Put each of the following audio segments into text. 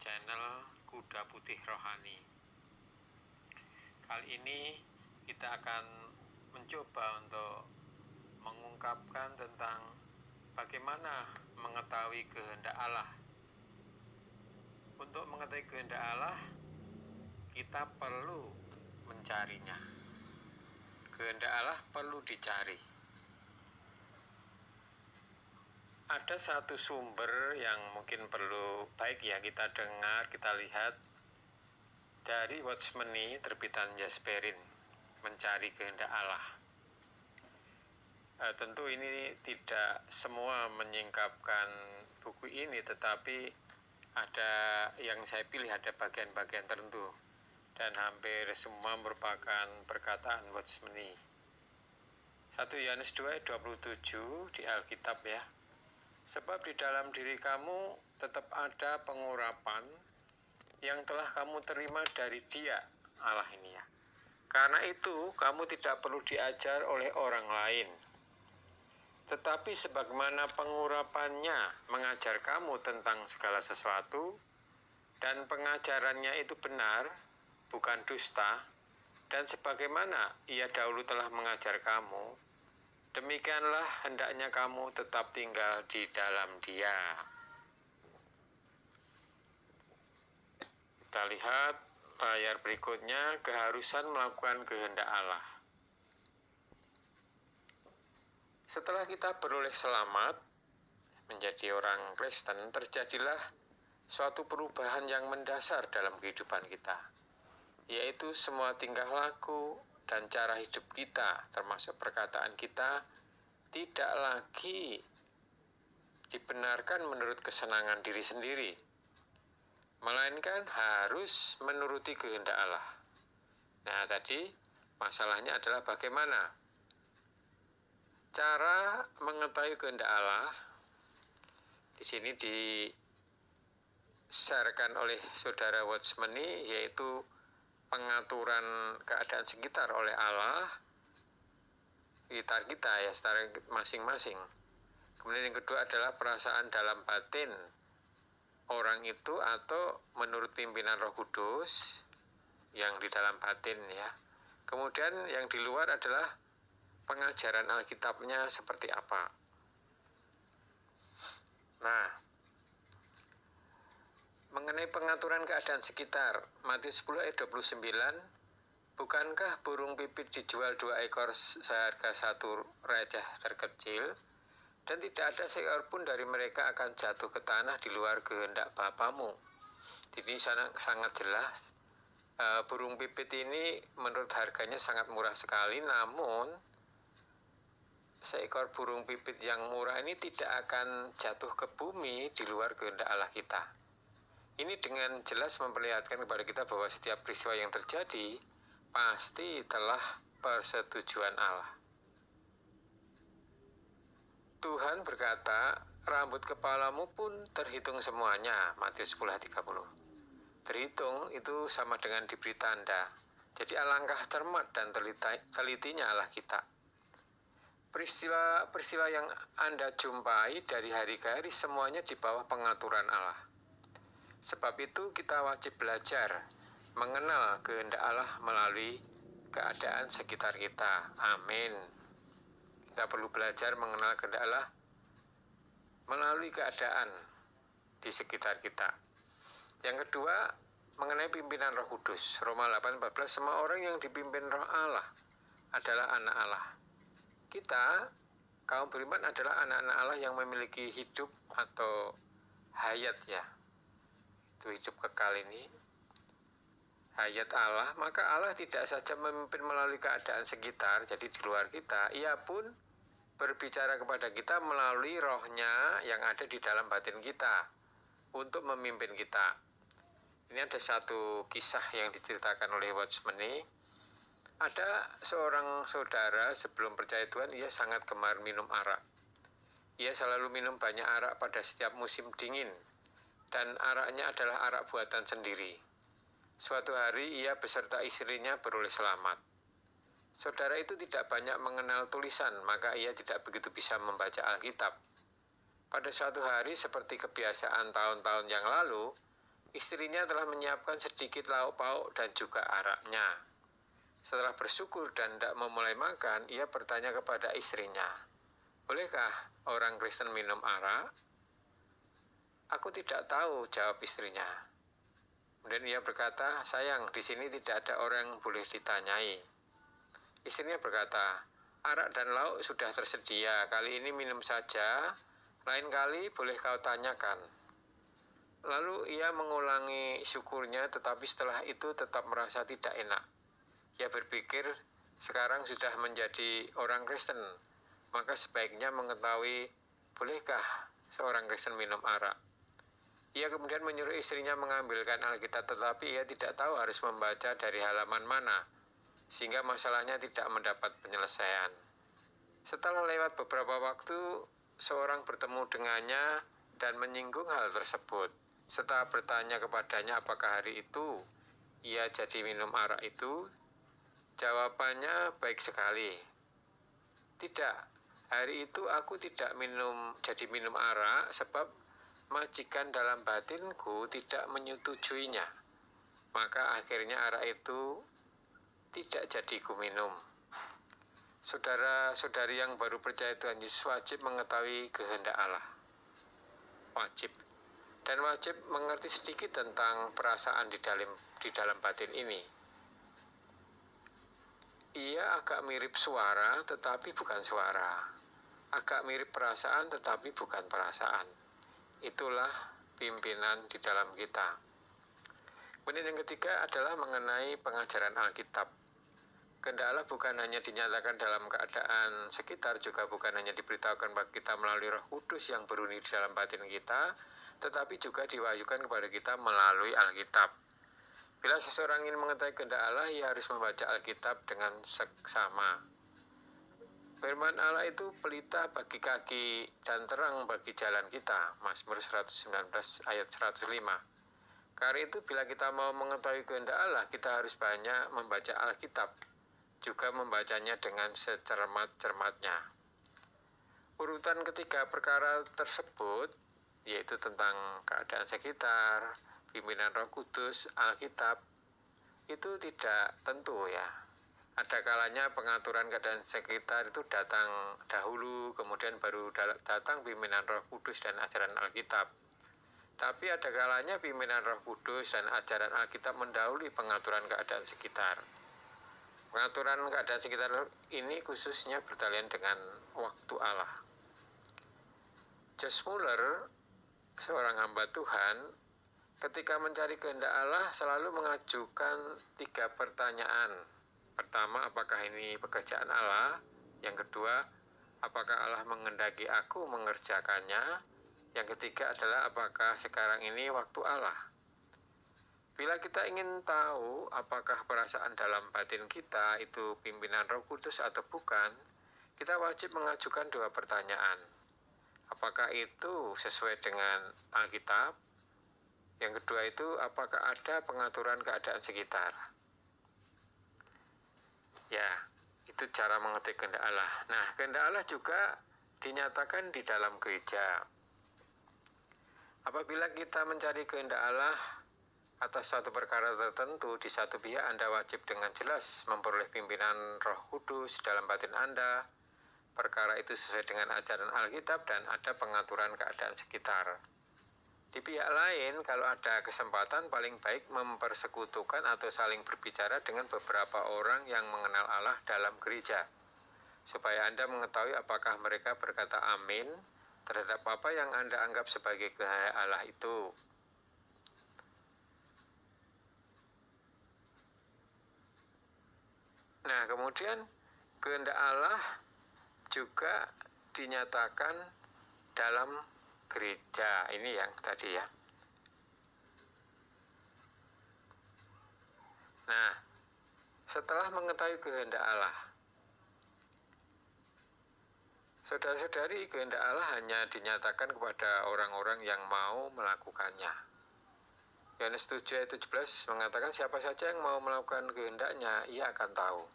channel Kuda Putih Rohani. Kali ini kita akan mencoba untuk mengungkapkan tentang bagaimana mengetahui kehendak Allah. Untuk mengetahui kehendak Allah, kita perlu mencarinya. Kehendak Allah perlu dicari. Ada satu sumber yang mungkin perlu baik ya kita dengar, kita lihat dari Watchmeni terbitan Jasperin, Mencari Kehendak Allah. Tentu ini tidak semua menyingkapkan buku ini, tetapi ada yang saya pilih, ada bagian-bagian tertentu, dan hampir semua merupakan perkataan Watchmeni. 1 Yohanes 2 ayat 27 di Alkitab ya. Sebab di dalam diri kamu tetap ada pengurapan yang telah kamu terima dari Dia, Allah ini ya. Karena itu kamu tidak perlu diajar oleh orang lain. Tetapi sebagaimana pengurapannya mengajar kamu tentang segala sesuatu, dan pengajarannya itu benar, bukan dusta, dan sebagaimana ia dahulu telah mengajar kamu, demikianlah hendaknya kamu tetap tinggal di dalam Dia. Kita lihat layar berikutnya, keharusan melakukan kehendak Allah. Setelah kita beroleh selamat, menjadi orang Kristen, terjadilah suatu perubahan yang mendasar dalam kehidupan kita, yaitu semua tingkah laku dan cara hidup kita, termasuk perkataan kita, tidak lagi dibenarkan menurut kesenangan diri sendiri, melainkan harus menuruti kehendak Allah. Nah, tadi masalahnya adalah bagaimana cara mengetahui kehendak Allah. Di sini di-sharekan oleh saudara Watchmeni, yaitu pengaturan keadaan sekitar oleh Allah, sekitar kita ya, secara masing-masing. Kemudian yang kedua adalah perasaan dalam batin orang itu atau menurut pimpinan Roh Kudus yang di dalam batin ya. Kemudian yang di luar adalah pengajaran Alkitabnya seperti apa. Nah, mengenai pengaturan keadaan sekitar, Matius 10 ayat 29, bukankah burung pipit dijual 2 ekor seharga 1 receh terkecil, dan tidak ada seekor pun dari mereka akan jatuh ke tanah di luar kehendak Bapamu. Jadi sangat jelas, burung pipit ini menurut harganya sangat murah sekali, namun seekor burung pipit yang murah ini tidak akan jatuh ke bumi di luar kehendak Allah kita. Ini dengan jelas memperlihatkan kepada kita bahwa setiap peristiwa yang terjadi pasti telah persetujuan Allah. Tuhan berkata, rambut kepalamu pun terhitung semuanya, Matius 10 ayat 30. Terhitung itu sama dengan diberi tanda. Jadi alangkah cermat dan telitinya Allah kita. Peristiwa yang Anda jumpai dari hari ke hari semuanya di bawah pengaturan Allah. Sebab itu kita wajib belajar mengenal kehendak Allah melalui keadaan sekitar kita. Amin. Kita perlu belajar mengenal kehendak Allah melalui keadaan di sekitar kita. Yang kedua, mengenai pimpinan Roh Kudus. Roma 8:14, semua orang yang dipimpin Roh Allah adalah anak Allah. Kita, kaum beriman, adalah anak-anak Allah yang memiliki hidup atau hayat ya. Itu hidup kekal ini. Hayat Allah, maka Allah tidak saja memimpin melalui keadaan sekitar, jadi di luar kita, ia pun berbicara kepada kita melalui rohnya yang ada di dalam batin kita untuk memimpin kita. Ini ada satu kisah yang diceritakan oleh Watchmeni. Ada seorang saudara sebelum percaya Tuhan, ia sangat gemar minum arak. Ia selalu minum banyak arak pada setiap musim dingin, dan araknya adalah arak buatan sendiri. Suatu hari ia beserta istrinya beroleh selamat. Saudara itu tidak banyak mengenal tulisan, maka ia tidak begitu bisa membaca Alkitab. Pada suatu hari, seperti kebiasaan tahun-tahun yang lalu, Istrinya telah menyiapkan sedikit lauk pauk dan juga araknya. Setelah bersyukur dan tidak memulai makan, ia bertanya kepada istrinya, "Bolehkah orang Kristen minum arak?" "Aku tidak tahu," jawab istrinya. Kemudian ia berkata, "Sayang, di sini tidak ada orang yang boleh ditanyai." Istrinya berkata, "Arak dan lauk sudah tersedia, kali ini minum saja, lain kali boleh kau tanyakan." Lalu ia mengulangi syukurnya, tetapi setelah itu tetap merasa tidak enak. Ia berpikir, sekarang sudah menjadi orang Kristen, maka sebaiknya mengetahui, bolehkah seorang Kristen minum arak. Ia kemudian menyuruh istrinya mengambilkan Alkitab, tetapi ia tidak tahu harus membaca dari halaman mana, sehingga masalahnya tidak mendapat penyelesaian. Setelah lewat beberapa waktu, seorang bertemu dengannya dan menyinggung hal tersebut. Setelah bertanya kepadanya apakah hari itu ia jadi minum arak itu, jawabannya baik sekali. "Tidak, hari itu aku tidak jadi minum arak sebab majikan dalam batinku tidak menyetujuinya. Maka akhirnya arak itu tidak jadi ku minum." Saudara-saudari yang baru percaya Tuhan Yesus wajib mengetahui kehendak Allah. Wajib. Dan wajib mengerti sedikit tentang perasaan di dalam batin ini. Ia agak mirip suara tetapi bukan suara. Agak mirip perasaan tetapi bukan perasaan. Itulah pimpinan di dalam kita. Kemudian yang ketiga adalah mengenai pengajaran Alkitab. Kehendak Allah bukan hanya dinyatakan dalam keadaan sekitar, juga bukan hanya diberitahukan bagi kita melalui Roh Kudus yang beruni di dalam batin kita, tetapi juga diwahyukan kepada kita melalui Alkitab. Bila seseorang ingin mengetahui kehendak Allah, ia harus membaca Alkitab dengan seksama. Firman Allah itu pelita bagi kaki dan terang bagi jalan kita. Mazmur 119 ayat 105. Karena itu bila kita mau mengetahui kehendak Allah, kita harus banyak membaca Alkitab, juga membacanya dengan secermat-cermatnya. Urutan ketiga perkara tersebut, yaitu tentang keadaan sekitar, pimpinan Roh Kudus, Alkitab, itu tidak tentu ya. Ada kalanya pengaturan keadaan sekitar itu datang dahulu, kemudian baru datang pimpinan Roh Kudus dan ajaran Alkitab. Tapi ada kalanya pimpinan Roh Kudus dan ajaran Alkitab mendahului pengaturan keadaan sekitar. Pengaturan keadaan sekitar ini khususnya bertalian dengan waktu Allah. Josh Muller, seorang hamba Tuhan, ketika mencari kehendak Allah selalu mengajukan 3 pertanyaan. Pertama, apakah ini pekerjaan Allah? Yang kedua, apakah Allah menghendaki aku mengerjakannya? Yang ketiga adalah apakah sekarang ini waktu Allah? Bila kita ingin tahu apakah perasaan dalam batin kita itu pimpinan Roh Kudus atau bukan, kita wajib mengajukan 2 pertanyaan. Apakah itu sesuai dengan Alkitab? Yang kedua itu, apakah ada pengaturan keadaan sekitar? Ya, itu cara mengerti kehendak Allah. Nah, kehendak Allah juga dinyatakan di dalam gereja. Apabila kita mencari kehendak Allah atas suatu perkara tertentu, di satu pihak Anda wajib dengan jelas memperoleh pimpinan Roh Kudus dalam batin Anda. Perkara itu sesuai dengan ajaran Alkitab dan ada pengaturan keadaan sekitar. Di pihak lain, kalau ada kesempatan, paling baik mempersekutukan atau saling berbicara dengan beberapa orang yang mengenal Allah dalam gereja, supaya Anda mengetahui apakah mereka berkata amin terhadap apa yang Anda anggap sebagai kehendak Allah itu. Nah, kemudian kehendak Allah juga dinyatakan dalam gereja. Ini yang tadi ya. Nah, setelah mengetahui kehendak Allah, saudara-saudari, kehendak Allah hanya dinyatakan kepada orang-orang yang mau melakukannya. Yohanes 7 ayat 17 mengatakan siapa saja yang mau melakukan kehendaknya, ia akan tahu.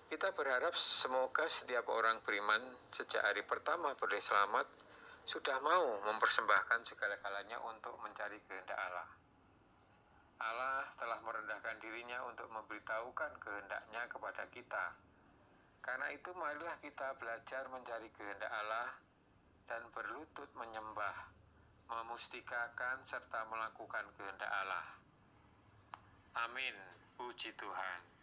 Kita berharap semoga setiap orang beriman sejak hari pertama boleh selamat sudah mau mempersembahkan segala-galanya untuk mencari kehendak Allah. Allah telah merendahkan dirinya untuk memberitahukan kehendak-Nya kepada kita. Karena itu marilah kita belajar mencari kehendak Allah dan berlutut menyembah, memustikakan serta melakukan kehendak Allah. Amin. Puji Tuhan.